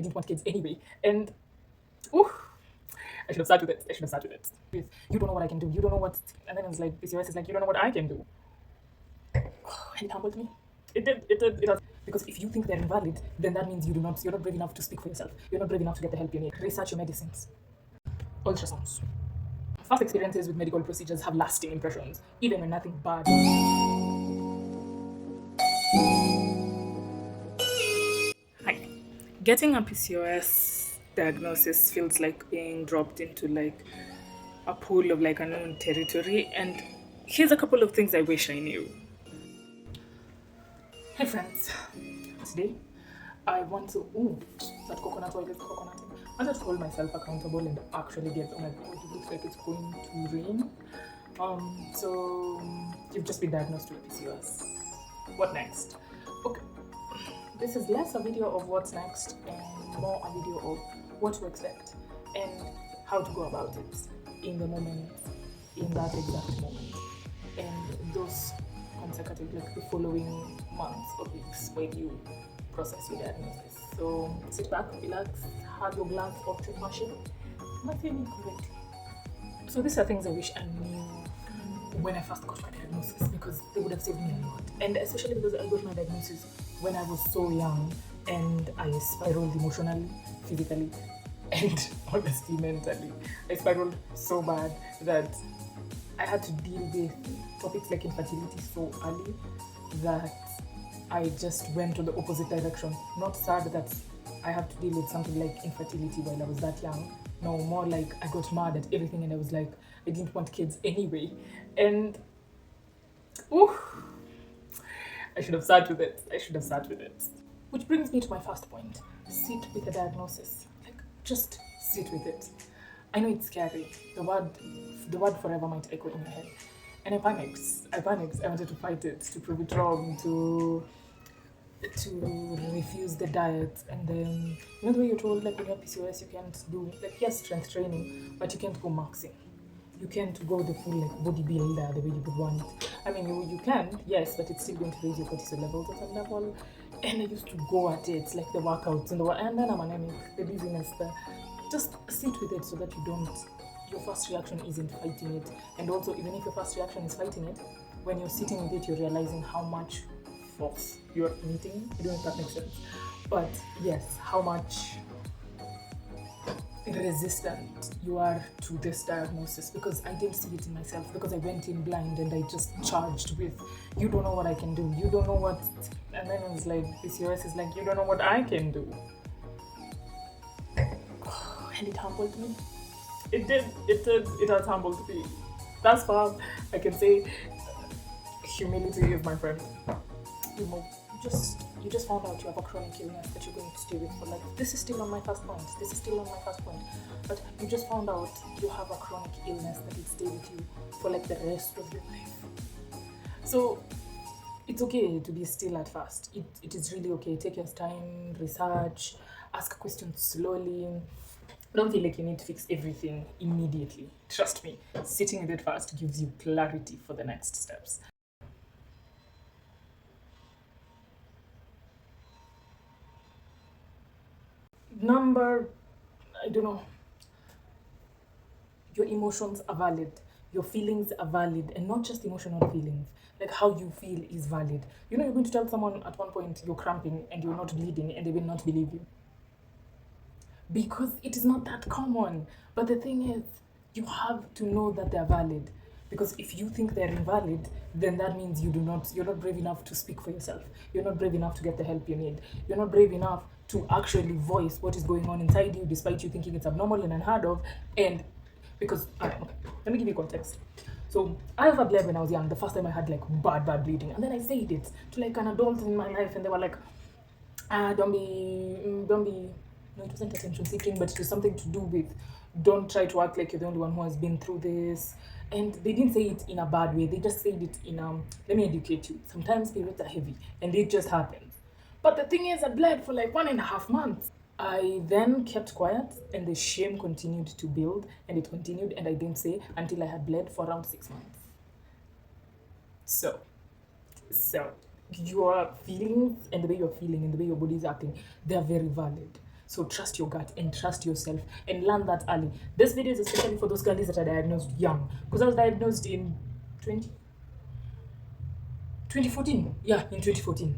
I didn't want kids anyway. And ooh, I should have started with it. I should have started with it. With you don't know what I can do. You don't know what. And then it was like PCOS is like you don't know what I can do. And it humbled me. It did. It did. It does. Because if you think they're invalid, then that means you do not. You're not brave enough to speak for yourself. You're not brave enough to get the help you need. Research your medicines. Ultrasounds. First experiences with medical procedures have lasting impressions, even when nothing bad. Hi. Getting a PCOS diagnosis feels like being dropped into like a pool of like unknown territory, and here's a couple of things I wish I knew. Hey friends, today I want to that coconut oil is coconut. I wanted to hold myself accountable and actually get, oh my god, it looks like it's going to rain. So you've just been diagnosed with PCOS. What next? Okay, this is less a video of what's next and more a video of what to expect and how to go about it in the moment, in that exact moment, and those consecutive, like the following months or weeks when you process your diagnosis. So sit back, relax, have your glance off to fashion. Am I feeling correct? So these are things I wish I knew when I first got my diagnosis, because they would have saved me a lot. And especially because I got my diagnosis when I was so young and I spiraled emotionally, physically, and honestly mentally. I spiraled so bad that I had to deal with topics like infertility so early that I just went to the opposite direction. Not sad that I have to deal with something like infertility while I was that young. No, more like I got mad at everything and I was like, I didn't want kids anyway. And ooh, I should have started with it. I should have started with it. Which brings me to my first point. Sit with the diagnosis. Like, just sit with it. I know it's scary. The word forever might echo in your head. And I panicked. I wanted to fight it, to prove it wrong, to refuse the diet. And then, you know the way you're told, like when you have PCOS, you can't do, like, yes, strength training, but you can't go maxing. You can't go the full, like, bodybuilder the way you would want. I mean, you can, yes, but it's still going to raise your cortisol levels at some level. And I used to go at it, like the workouts and then I'm anemic, the busyness, just sit with it so that your first reaction isn't fighting it. And also, even if your first reaction is fighting it, when you're sitting with it, you're realizing how much force you're meeting. I don't know if that makes sense. But yes, how much resistant you are to this diagnosis, because I didn't see it in myself, because I went in blind and I just charged with, you don't know what I can do, you don't know what, and then it was like, PCOS is like, you don't know what I can do. And it humbled me. It has humbled me. Thus far, I can say humility is my friend. You just found out you have a chronic illness that you're going to stay with for life. This is still on my first point. But you just found out you have a chronic illness that will stay with you for like the rest of your life. So it's okay to be still at first. It is really okay. Take your time, research, ask questions slowly. Don't feel like you need to fix everything immediately. Trust me, sitting with it first gives you clarity for the next steps. I don't know, your emotions are valid, your feelings are valid, and not just emotional feelings. Like how you feel is valid. You know, you're going to tell someone at one point you're cramping and you're not bleeding, and they will not believe you. Because it is not that common. But the thing is, you have to know that they're valid. Because if you think they're invalid, then that means you're not brave enough to speak for yourself. You're not brave enough to get the help you need. You're not brave enough to actually voice what is going on inside you, despite you thinking it's abnormal and unheard of. And because, okay, let me give you context. So I ever bled when I was young. The first time I had like bad bleeding, and then I said it to like an adult in my life, and they were like, don't be. No, it wasn't attention seeking, but it was something to do with, don't try to act like you're the only one who has been through this. And they didn't say it in a bad way. They just said it in let me educate you. Sometimes periods are heavy, and it just happens. But the thing is, I bled for like 1.5 months. I then kept quiet, and the shame continued to build, and it continued, and I didn't say until I had bled for around 6 months. So your feelings and the way you're feeling and the way your body is acting, they're very valid. So trust your gut and trust yourself and learn that early. This video is especially for those girls that are diagnosed young, because I was diagnosed in 2014. Yeah, in 2014.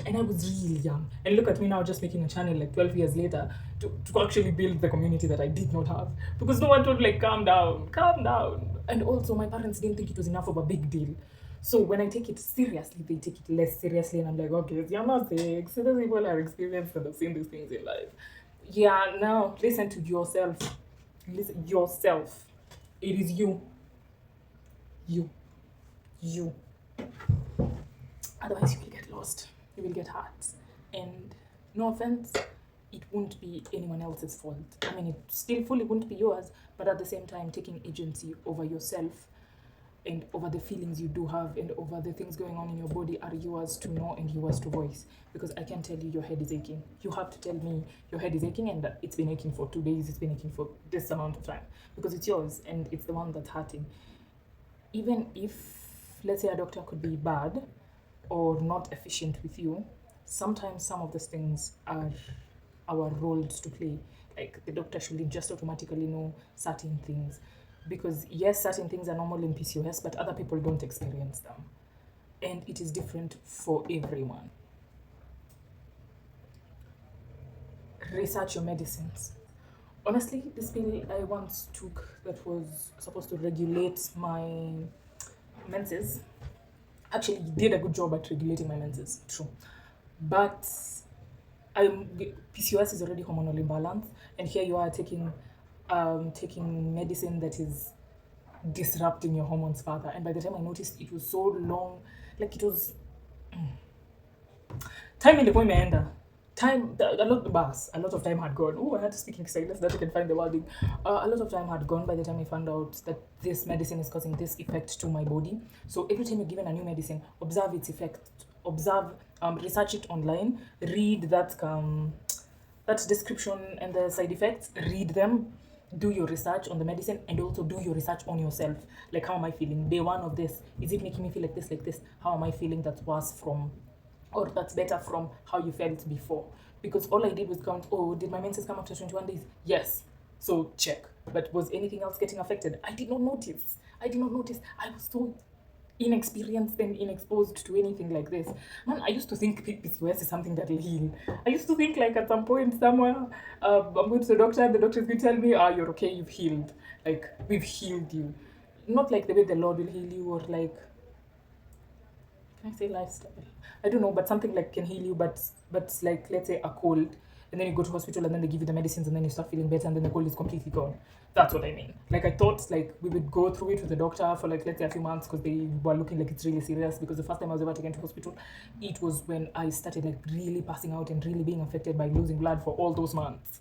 And I was really young. And look at me now, just making a channel like 12 years later to actually build the community that I did not have. Because no one told like, calm down, calm down. And also, my parents didn't think it was enough of a big deal. So when I take it seriously, they take it less seriously. And I'm like, okay, you're not sick. So those people are experienced and have seen these things in life. Yeah, now listen to yourself. Listen, yourself. It is you. You. You. Otherwise, you will get lost. You will get hurt. And no offense, it won't be anyone else's fault. I mean, it still fully won't be yours, but at the same time, taking agency over yourself and over the feelings you do have and over the things going on in your body are yours to know and yours to voice. Because I can tell you your head is aching. You have to tell me your head is aching and it's been aching for 2 days, it's been aching for this amount of time. Because it's yours and it's the one that's hurting. Even if, let's say, a doctor could be bad or not efficient with you, sometimes some of these things are our roles to play. Like the doctor should just automatically know certain things. Because yes, certain things are normal in PCOS, but other people don't experience them. And it is different for everyone. Research your medicines. Honestly, this pill I once took that was supposed to regulate my menses actually did a good job at regulating my menses, true. But PCOS is already hormonal imbalance, and here you are taking medicine that is disrupting your hormones further. And by the time I noticed, it was so long, like it was time ilikuwa imeenda. A lot of time had gone. Oh, I had to speak in silence that you can find the wording. A lot of time had gone by the time I found out that this medicine is causing this effect to my body. So every time you're given a new medicine, observe its effect. Research it online. Read that description and the side effects. Read them. Do your research on the medicine and also do your research on yourself. Like, how am I feeling? Day one of this, is it making me feel like this, like this? How am I feeling that's worse from, or that's better from how you felt before? Because all I did was count, oh, did my menses come after 21 days? Yes. So check. But was anything else getting affected? I did not notice. I was so inexperienced and inexposed to anything like this. Man, I used to think PCOS is something that will heal. I used to think like at some point somewhere, I'm going to the doctor and the doctor is going to tell me, you're okay, you've healed. Like, we've healed you. Not like the way the Lord will heal you, or like, can I say lifestyle? I don't know, but something like can heal you, but like, let's say a cold, and then you go to hospital and then they give you the medicines and then you start feeling better and then the cold is completely gone. That's what I mean. Like, I thought like we would go through it with the doctor for like, let's say a few months, because they were looking like it's really serious. Because the first time I was ever taken to hospital, it was when I started like really passing out and really being affected by losing blood for all those months.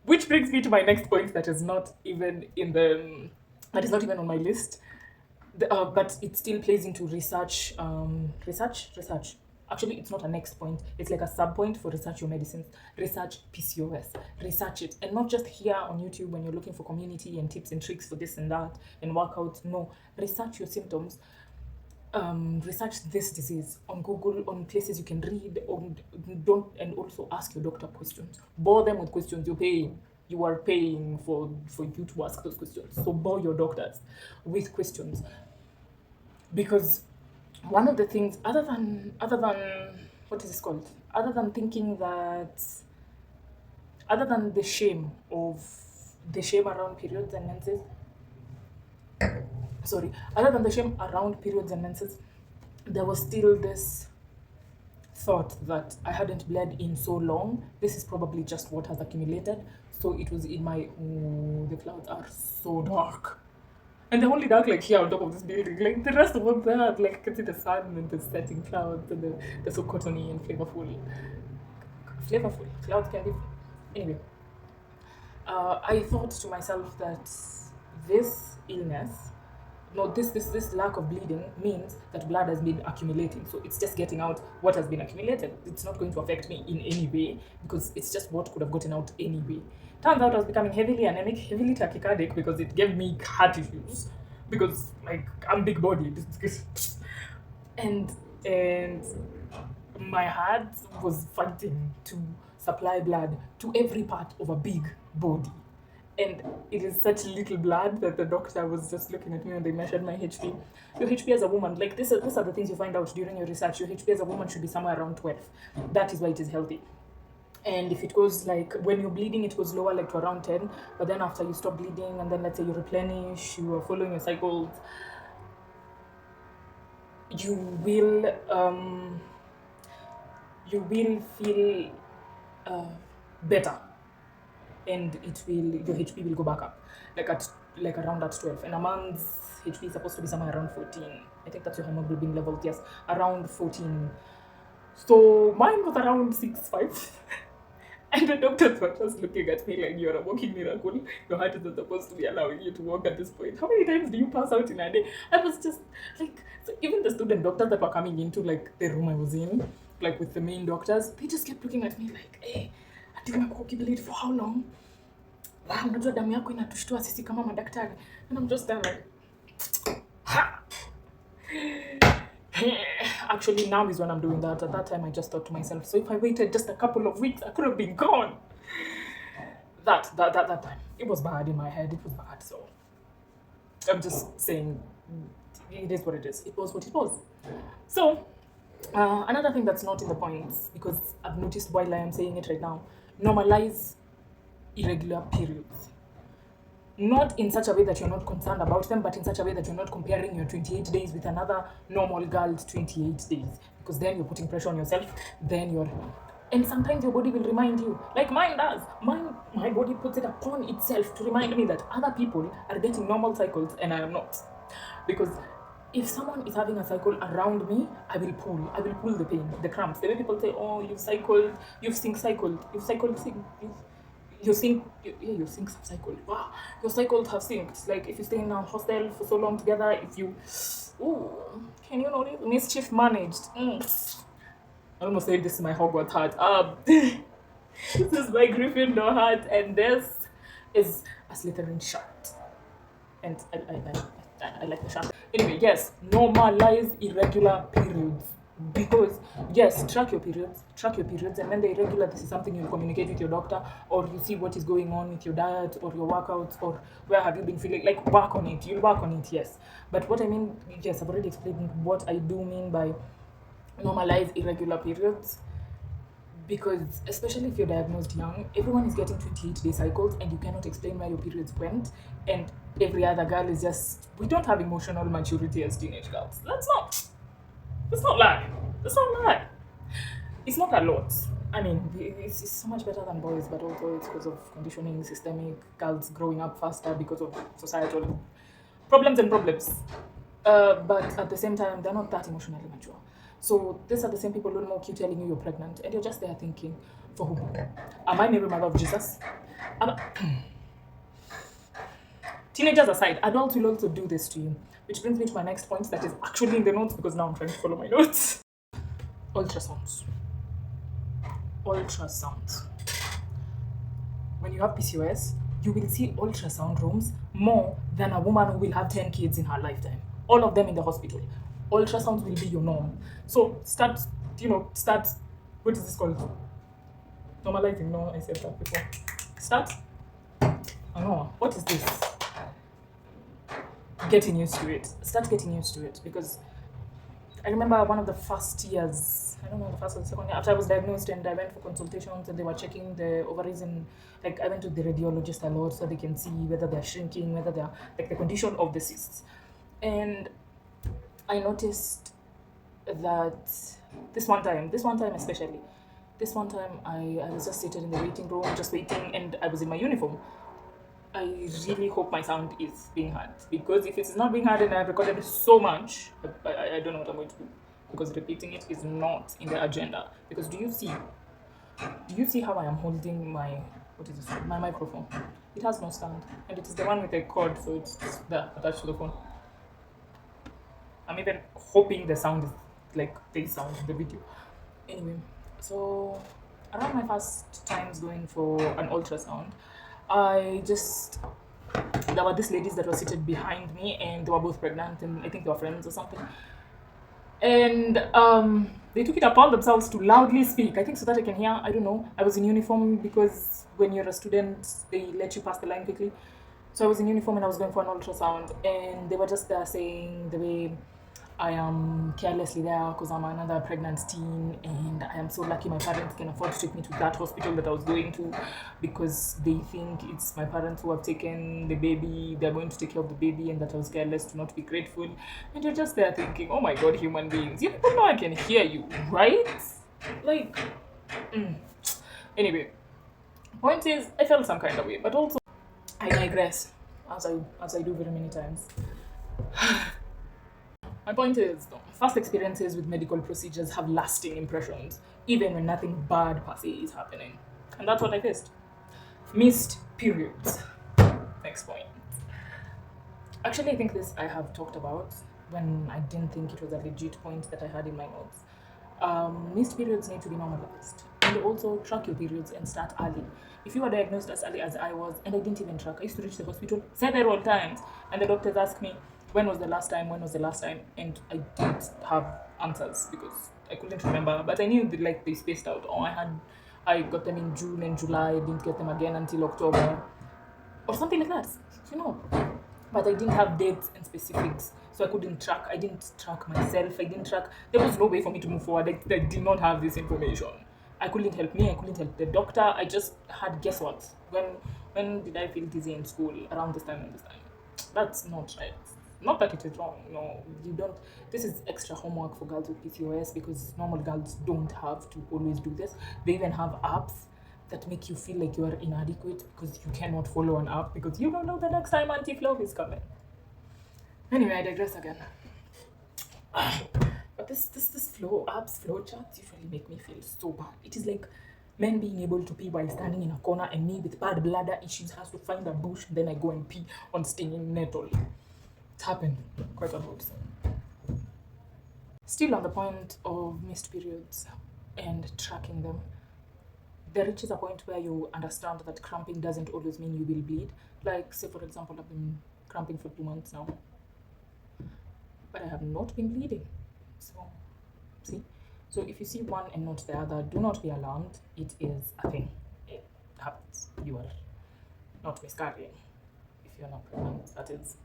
Which brings me to my next point that is not even on my list. But it still plays into research. Research. Actually, it's not a next point. It's like a sub point for research your medicines. Research PCOS. Research it. And not just here on YouTube when you're looking for community and tips and tricks for this and that and workouts. No. Research your symptoms. Research this disease on Google, on places you can read. And also ask your doctor questions. Bore them with questions. You are paying for you to ask those questions. So bore your doctors with questions. Because one of the things, other than what is this called? Other than thinking that, other than the shame around periods and menses, other than the shame around periods and menses, there was still this thought that I hadn't bled in so long. This is probably just what has accumulated. So it was in my, the clouds are so dark. And they're only dark like here on top of this building. Like the rest of them there, like I can see the sun and the setting clouds and they're so cottony and flavorful. Clouds can be. Anyway, I thought to myself that this illness, this lack of bleeding means that blood has been accumulating. So it's just getting out what has been accumulated. It's not going to affect me in any way because it's just what could have gotten out anyway. Turns out I was becoming heavily anemic, heavily tachycardic because it gave me heart issues. Because like I'm big bodied. And my heart was fighting to supply blood to every part of a big body. And it is such little blood that the doctor was just looking at me when they measured my HP. Your HP as a woman, like these are the things you find out during your research. Your HP as a woman should be somewhere around 12. That is why it is healthy. And if it goes like when you're bleeding, it goes lower like to around 10. But then after you stop bleeding, and then let's say you replenish, you are following your cycles, you will feel better, and your HP will go back up like around at 12. And a man's HP is supposed to be somewhere around 14. I think that's your hemoglobin level. Yes, around 14. So mine was around 6.5. And the doctors were just looking at me like, you're a walking miracle. Your heart isn't supposed to be allowing you to walk at this point. How many times do you pass out in a day? I was just like, so even the student doctors that were coming into like the room I was in, like with the main doctors, they just kept looking at me like, hey, ati umekuwa ukibleed for how long? Wow, unajua damu yako inatushtua sisi kama madaktari. And I'm just there like, ha! Actually, now is when I'm doing that. At that time, I just thought to myself, so if I waited just a couple of weeks, I could have been gone. That time, it was bad in my head. It was bad. So I'm just saying, it is what it is. It was what it was. So another thing that's not in the points, because I've noticed while I am saying it right now, normalize irregular periods. Not in such a way that you're not concerned about them, but in such a way that you're not comparing your 28 days with another normal girl's 28 days. Because then you're putting pressure on yourself, and sometimes your body will remind you, like mine does. My body puts it upon itself to remind me that other people are getting normal cycles and I am not. Because if someone is having a cycle around me, I will pull the pain, the cramps. The way people say, oh, you've cycled, you sync, subcycle. Wow, your cycles have synced. Like if you stay in a hostel for so long together, can you notice mischief managed? I almost said this is my Hogwarts heart. This is my Gryffindor heart, and this is a Slytherin shirt. And I like the shirt. Anyway, yes, normalize irregular periods. Because yes, track your periods, and when they're irregular, this is something you'll communicate with your doctor, or you see what is going on with your diet or your workouts, or where have you been feeling, like work on it. You'll work on it, yes. But what I mean, yes, I've already explained what I do mean by normalize irregular periods. Because especially if you're diagnosed young, everyone is getting 28-day cycles, and you cannot explain where your periods went, and every other girl is just, we don't have emotional maturity as teenage girls. Let's not lie. It's not a lot. I mean, it's so much better than boys, but also it's because of conditioning, systemic, girls growing up faster because of societal problems. But at the same time, they're not that emotionally mature. So these are the same people who will mock you telling you you're pregnant, and you're just there thinking, for who? Am I Mary, mother of Jesus? Teenagers aside, adults will also do this to you. Which brings me to my next point that is actually in the notes, because now I'm trying to follow my notes. Ultrasounds. When you have PCOS, you will see ultrasound rooms more than a woman who will have 10 kids in her lifetime. All of them in the hospital. Ultrasounds will be your norm. So start, what is this called? Normalizing. No, I said that before. Start, what is this? Getting used to it. Start getting used to it, because I remember one of the first years, I don't know, the first or the second year, after I was diagnosed and I went for consultations and they were checking the ovaries, and like I went to the radiologist a lot so they can see whether they're shrinking, whether they're like the condition of the cysts. And I noticed that this one time especially, I was just seated in the waiting room, just waiting, and I was in my uniform. I really hope my sound is being heard, because if it's not being heard and I've recorded so much, I don't know what I'm going to do, because repeating it is not in the agenda. Because do you see how I am holding my microphone? It has no stand, and it is the one with a cord, so it's just there attached to the phone. I'm even hoping the sound is like the sound in the video. Anyway, so around my first times going for an ultrasound, there were these ladies that were seated behind me, and they were both pregnant, and I think they were friends or something. And they took it upon themselves to loudly speak. I think so that I can hear. I don't know. I was in uniform because when you're a student, they let you pass the line quickly. So I was in uniform and I was going for an ultrasound, and they were just there saying the way I am carelessly there because I'm another pregnant teen, and I am so lucky my parents can afford to take me to that hospital that I was going to because they think it's my parents who have taken the baby, they're going to take care of the baby, and that I was careless to not be grateful. And you're just there thinking, oh my god, human beings, you people know I can hear you, right? Like, mm. Anyway, point is, I felt some kind of way, but also I digress, as I do very many times. My point is, first experiences with medical procedures have lasting impressions, even when nothing bad per se is happening. And that's what I faced. Missed periods. Next point. Actually, I think this I have talked about when I didn't think it was a legit point that I had in my notes. Missed periods need to be normalized. And also track your periods and start early. If you were diagnosed as early as I was, and I didn't even track, I used to reach the hospital several times, and the doctors ask me, when was the last time, when was the last time, and I didn't have answers because I couldn't remember, but I knew they spaced out. Oh, I got them in June and July, I didn't get them again until October, or something like that, you know. But I didn't have dates and specifics, so I couldn't track. I didn't track myself. I didn't track. There was no way for me to move forward. I did not have this information. I couldn't help me. I couldn't help the doctor. I just had guesswork. When did I feel dizzy in school? Around this time and this time. That's not right. Not that it is wrong. No, you don't. This is extra homework for girls with PCOS because normal girls don't have to always do this. They even have apps that make you feel like you are inadequate because you cannot follow an app because you don't know the next time anti-flow is coming. Anyway, I digress again. But this flow apps flow charts usually make me feel so bad. It is like men being able to pee while standing in a corner, and me with bad bladder issues has to find a bush and then I go and pee on stinging nettle. It's happened quite a lot. Still on the point of missed periods and tracking them, there reaches a point where you understand that cramping doesn't always mean you will bleed. Like, say for example, I've been cramping for 2 months now, but I have not been bleeding. So, see? So if you see one and not the other, do not be alarmed. It is a thing. It happens. You are not miscarrying if you're not pregnant. That is,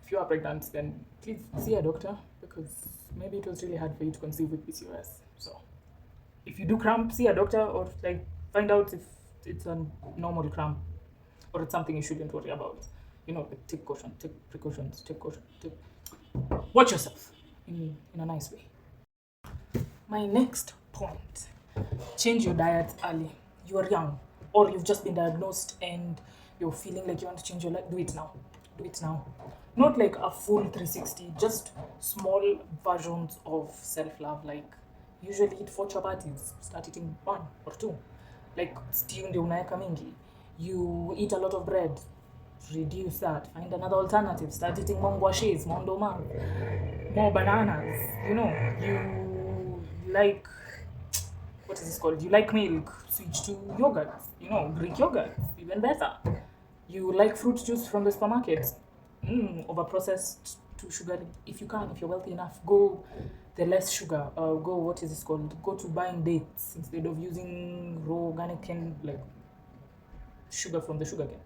if you are pregnant, then please see a doctor because maybe it was really hard for you to conceive with PCOS. So if you do cramp, see a doctor or like find out if it's a normal cramp or it's something you shouldn't worry about. You know, like, take caution, take precautions, take caution, watch yourself in a nice way. My next point, change your diet early. You are young, or you've just been diagnosed and you're feeling like you want to change your life. Do it now. Do it now. Not like a full 360, just small versions of self love. Like, usually eat 4 chapatis, start eating 1 or 2. Like, stew ndio unaweka mingi. You eat a lot of bread, reduce that. Find another alternative. Start eating more ngwashes, more ndoma, more bananas. You know, you like, what is this called? You like milk, switch to yogurt. You know, Greek yogurt, even better. You like fruit juice from the supermarket, over processed to sugar. If you can, if you're wealthy enough, go the less sugar. Go, what is this called? Go to buying dates instead of using raw organic and like sugar from the sugar cane.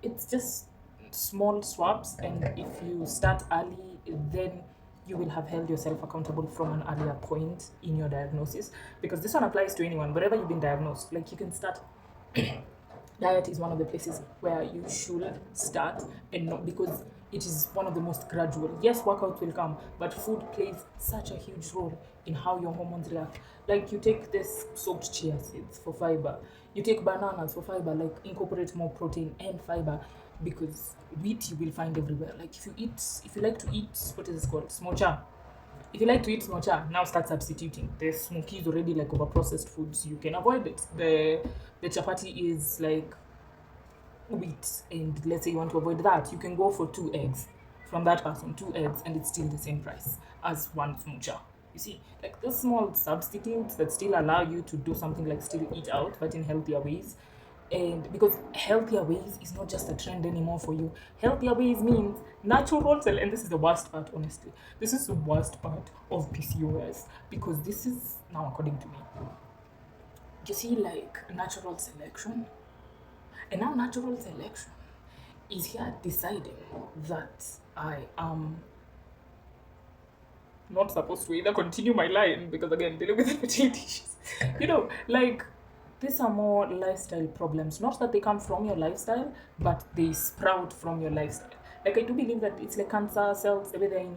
It's just small swaps, and if you start early, then you will have held yourself accountable from an earlier point in your diagnosis, because this one applies to anyone wherever you've been diagnosed. Like, you can start. Diet is one of the places where you should start, and not because it is one of the most gradual. Yes, workouts will come, but food plays such a huge role in how your hormones react. Like, you take this soaked chia seeds for fiber, you take bananas for fiber, like incorporate more protein and fiber, because wheat you will find everywhere. Like, if you like to eat, what is this called, smocha, if you like to eat smocha, now start substituting. The smoky is already like over processed foods. You can avoid it. The chapati is like wheat, and let's say you want to avoid that, you can go for 2 eggs from that person, 2 eggs, and it's still the same price as one smocha. You see, like, those small substitutes that still allow you to do something like still eat out, but in healthier ways, And because healthier ways is not just a trend anymore for you. Healthier ways means natural and this is the worst part, honestly. This is the worst part of PCOS, because this is now according to me. You see, like natural selection, and now natural selection is here deciding that I am not supposed to either continue my line, because again, dealing with infertility issues, like these are more lifestyle problems. Not that they come from your lifestyle, but they sprout from your lifestyle. Like I do believe that it's like cancer cells, everything,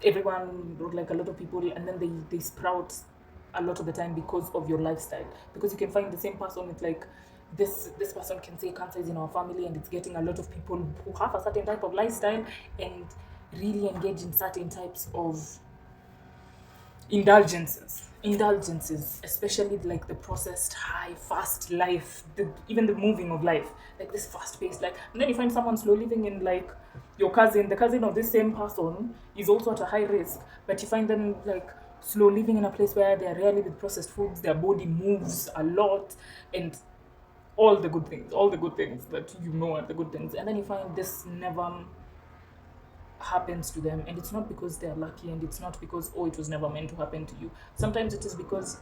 everyone, like a lot of people, and then they sprout a lot of the time because of your lifestyle. Because you can find the same person with like this person can say cancer is in our family, and it's getting a lot of people who have a certain type of lifestyle and really engage in certain types of indulgences, especially like the processed high fast life, even the moving of life, like this fast paced life. And then you find someone slow living in like your cousin, the cousin of this same person is also at a high risk, but you find them like slow living in a place where they're rarely with processed foods, their body moves a lot, and all the good things that are the good things. And then you find this never happens to them, and it's not because they're lucky, and it's not because, oh, it was never meant to happen to you. Sometimes it is because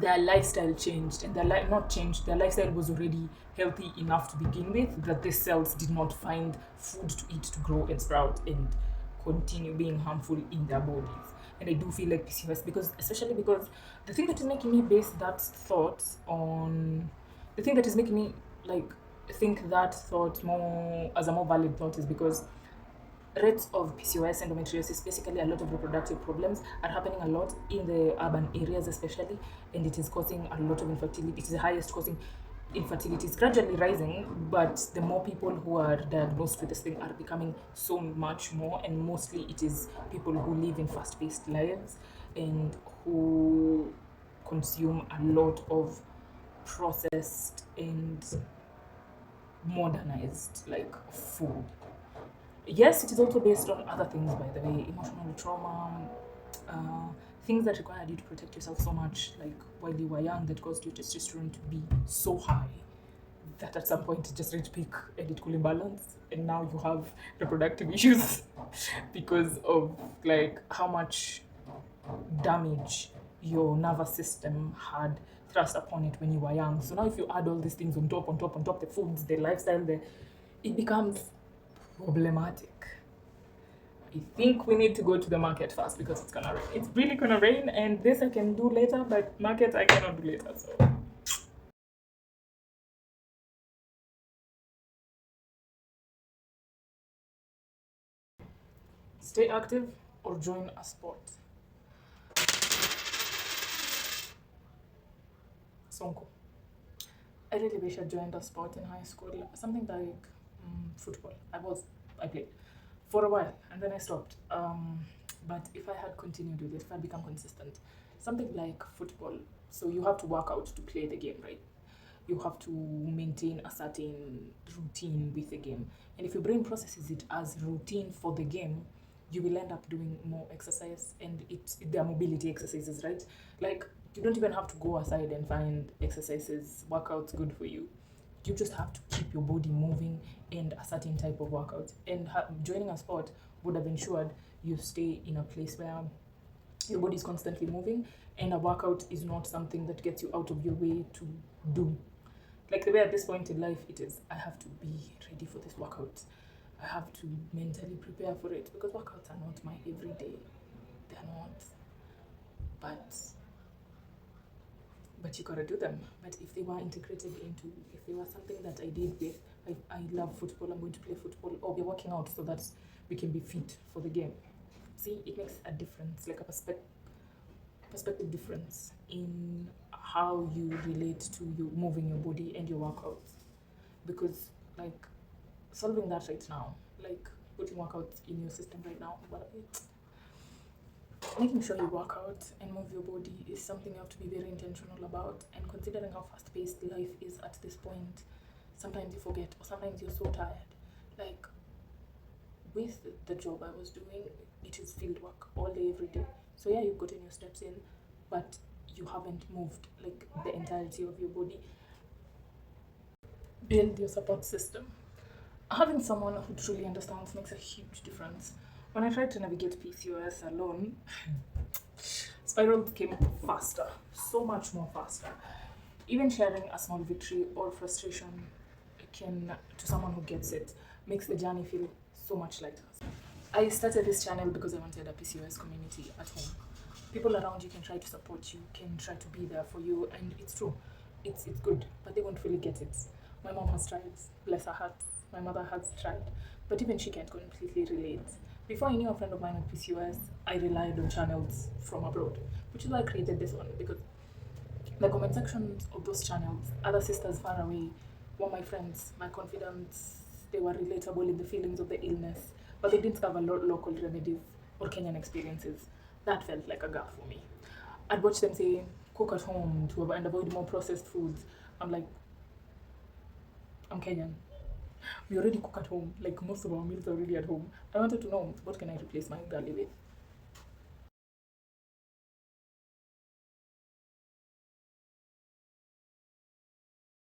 their lifestyle changed, and not changed, their lifestyle was already healthy enough to begin with, but these cells did not find food to eat to grow and sprout and continue being harmful in their bodies. And I do feel like PCOS, because especially because the thing that is making me base that thought on the thing that is making me like think that thought more as a more valid thought is because rates of PCOS, endometriosis, basically a lot of reproductive problems are happening a lot in the urban areas, especially, and it is causing a lot of infertility. It is the highest causing infertility. It's gradually rising, but the more people who are diagnosed with this thing are becoming so much more, and mostly it is people who live in fast-paced lives and who consume a lot of processed and modernized like food. Yes, it is also based on other things, by the way, emotional trauma, uh, things that required you to protect yourself so much, like while you were young, that caused your testosterone to be so high that at some point it just reached peak and it could imbalance, and now you have reproductive issues because of like how much damage your nervous system had thrust upon it when you were young. So now if you add all these things on top, the foods, the lifestyle, it becomes problematic. I think we need to go to the market first because it's gonna rain. It's really gonna rain, and this I can do later, but market I cannot do later. So stay active or join a sport. Sonko. I really wish I joined a sport in high school, something like football. I played for a while and then I stopped. But if I had continued with it, if I'd become consistent, something like football. So you have to work out to play the game, right? You have to maintain a certain routine with the game. And if your brain processes it as routine for the game, you will end up doing more exercise, and they're mobility exercises, right? Like you don't even have to go aside and find exercises, workouts good for you. You just have to keep your body moving and a certain type of workout. And joining a sport would have ensured you stay in a place where your body is constantly moving, and a workout is not something that gets you out of your way to do. Like the way at this point in life it is, I have to be ready for this workout. I have to mentally prepare for it because workouts are not my everyday. They're not. But you gotta do them. But if they were integrated into, if they were something that I did with, I love football, I'm going to play football, or we're working out so that we can be fit for the game. See, it makes a difference, like a perspective difference in how you relate to you moving your body and your workouts. Because like solving that right now, like putting workouts in your system right now, making sure you work out and move your body is something you have to be very intentional about. And considering how fast paced life is at this point, sometimes you forget, or sometimes you're so tired. Like with the job I was doing, it is field work all day, every day. So yeah, you've gotten your steps in, but you haven't moved like the entirety of your body. Build your support system. Having someone who truly understands makes a huge difference. When I tried to navigate PCOS alone, spirals came faster, so much more faster. Even sharing a small victory or frustration can to someone who gets it makes the journey feel so much lighter. I started this channel because I wanted a PCOS community at home. People around you can try to support you, can try to be there for you, and it's true. It's good, but they won't really get it. My mom has tried, bless her heart. My mother has tried, but even she can't completely relate. Before I knew a friend of mine with PCOS, I relied on channels from abroad, which is why I created this one because the comment sections of those channels, other sisters far away were my friends, my confidants. They were relatable in the feelings of the illness, but they didn't cover local remedies or Kenyan experiences. That felt like a gap for me. I'd watch them say, cook at home to and avoid more processed foods. I'm like, I'm Kenyan. We already cook at home. Like most of our meals are already at home. I wanted to know what can I replace my ugali with?